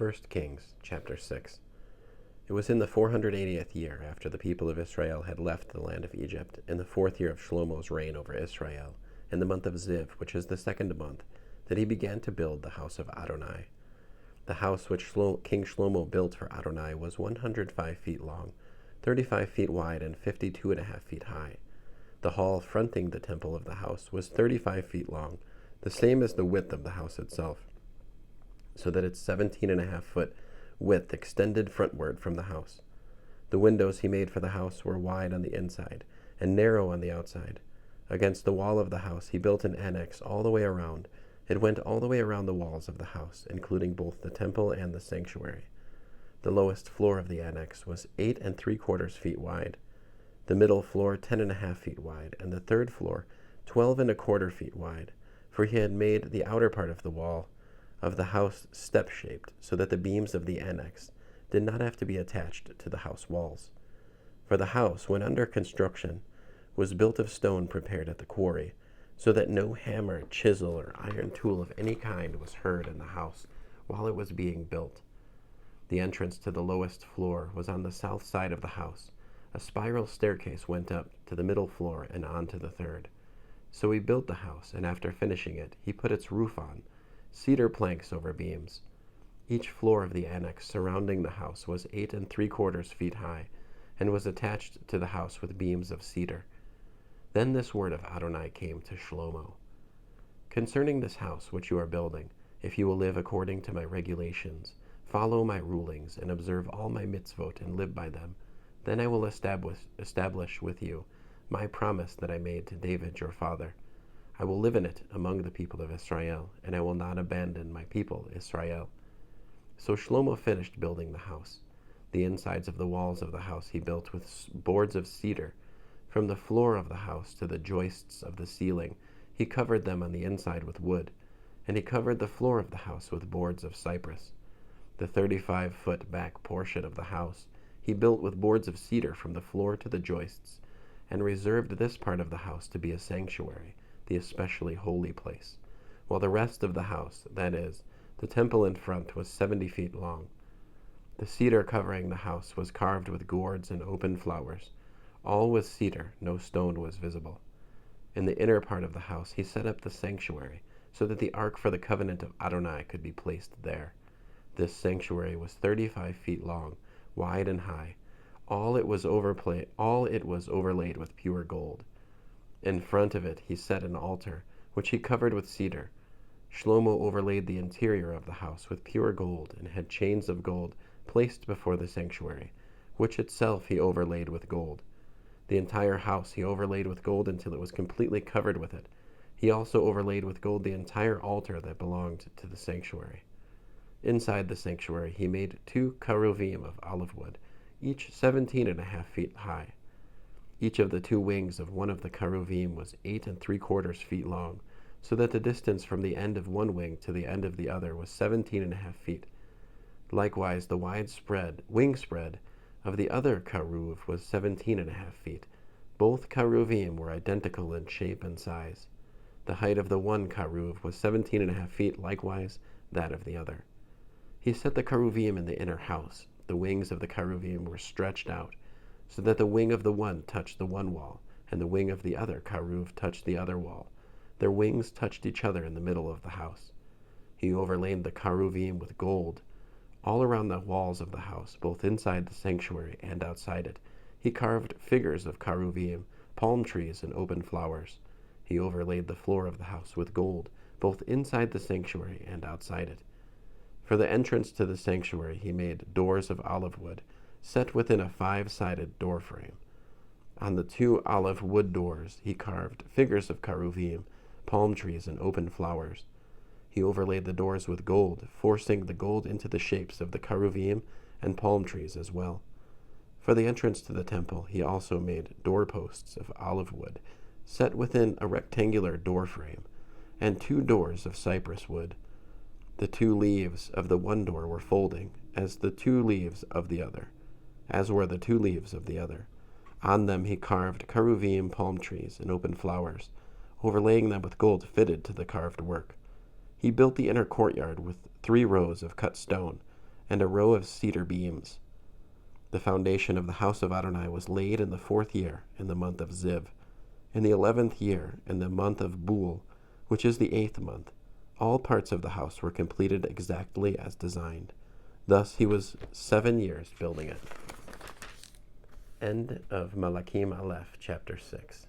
1 Kings chapter 6. It was in the 480th year after the people of Israel had left the land of Egypt, in the 4th year of Shlomo's reign over Israel, in the month of Ziv, which is the 2nd month, that he began to build the house of Adonai. The house which King Shlomo built for Adonai was 105 feet long, 35 feet wide, and 52.5 feet high. The hall fronting the temple of the house was 35 feet long, the same as the width of the house itself, so that its 17.5 foot width extended frontward from the house. The windows he made for the house were wide on the inside and narrow on the outside. Against the wall of the house he built an annex all the way around. It went all the way around the walls of the house, including both the temple and the sanctuary. The lowest floor of the annex was 8 3/4 feet wide, the middle floor 10.5 feet wide, and the third floor 12 1/4 feet wide, for he had made the outer part of the wall of the house step-shaped, so that the beams of the annex did not have to be attached to the house walls. For the house, when under construction, was built of stone prepared at the quarry, so that no hammer, chisel, or iron tool of any kind was heard in the house while it was being built. The entrance to the lowest floor was on the south side of the house. A spiral staircase went up to the middle floor and on to the third. So he built the house, and after finishing it, he put its roof on, cedar planks over beams. Each floor of the annex surrounding the house was 8 3/4 feet high, and was attached to the house with beams of cedar. Then this word of Adonai came to Shlomo: "Concerning this house which you are building, if you will live according to my regulations, follow my rulings, and observe all my mitzvot and live by them, then I will establish with you my promise that I made to David your father. I will live in it among the people of Israel, and I will not abandon my people Israel." So Shlomo finished building the house. The insides of the walls of the house he built with boards of cedar. From the floor of the house to the joists of the ceiling, he covered them on the inside with wood, and he covered the floor of the house with boards of cypress. The 35-foot back portion of the house he built with boards of cedar from the floor to the joists, and reserved this part of the house to be a sanctuary, the especially holy place, while the rest of the house, that is, the temple in front, was 70 feet long. The cedar covering the house was carved with gourds and open flowers. All was cedar, no stone was visible. In the inner part of the house he set up the sanctuary, so that the ark for the covenant of Adonai could be placed there. This sanctuary was 35 feet long, wide and high. All it was overlaid with pure gold. In front of it he set an altar, which he covered with cedar. Shlomo overlaid the interior of the house with pure gold, and had chains of gold placed before the sanctuary, which itself he overlaid with gold. The entire house he overlaid with gold until it was completely covered with it. He also overlaid with gold the entire altar that belonged to the sanctuary. Inside the sanctuary he made 2 cheruvim of olive wood, each 17.5 feet high. Each of the 2 wings of one of the cheruvim was 8 3/4 feet long, so that the distance from the end of one wing to the end of the other was 17.5 feet. Likewise, the wing spread of the other cheruv was 17.5 feet. Both cheruvim were identical in shape and size. The height of the one cheruv was 17.5 feet, likewise that of the other. He set the cheruvim in the inner house. The wings of the cheruvim were stretched out, so that the wing of the one touched the one wall, and the wing of the other cheruv touched the other wall. Their wings touched each other in the middle of the house. He overlaid the cheruvim with gold all around the walls of the house, both inside the sanctuary and outside it. He carved figures of cheruvim, palm trees, and open flowers. He overlaid the floor of the house with gold, both inside the sanctuary and outside it. For the entrance to the sanctuary he made doors of olive wood, set within a 5-sided door frame. On the 2 olive wood doors he carved figures of cheruvim, palm trees, and open flowers. He overlaid the doors with gold, forcing the gold into the shapes of the cheruvim and palm trees as well. For the entrance to the temple he also made doorposts of olive wood, set within a rectangular door frame, and 2 doors of cypress wood. The 2 leaves of the one door were folding, as were the 2 leaves of the other. On them he carved cheruvim, palm trees, and open flowers, overlaying them with gold fitted to the carved work. He built the inner courtyard with 3 rows of cut stone, and a row of cedar beams. The foundation of the house of Adonai was laid in the 4th year, in the month of Ziv. In the 11th year, in the month of Bul, which is the 8th month, all parts of the house were completed exactly as designed. Thus he was 7 years building it. End of Malachim Alef, chapter 6.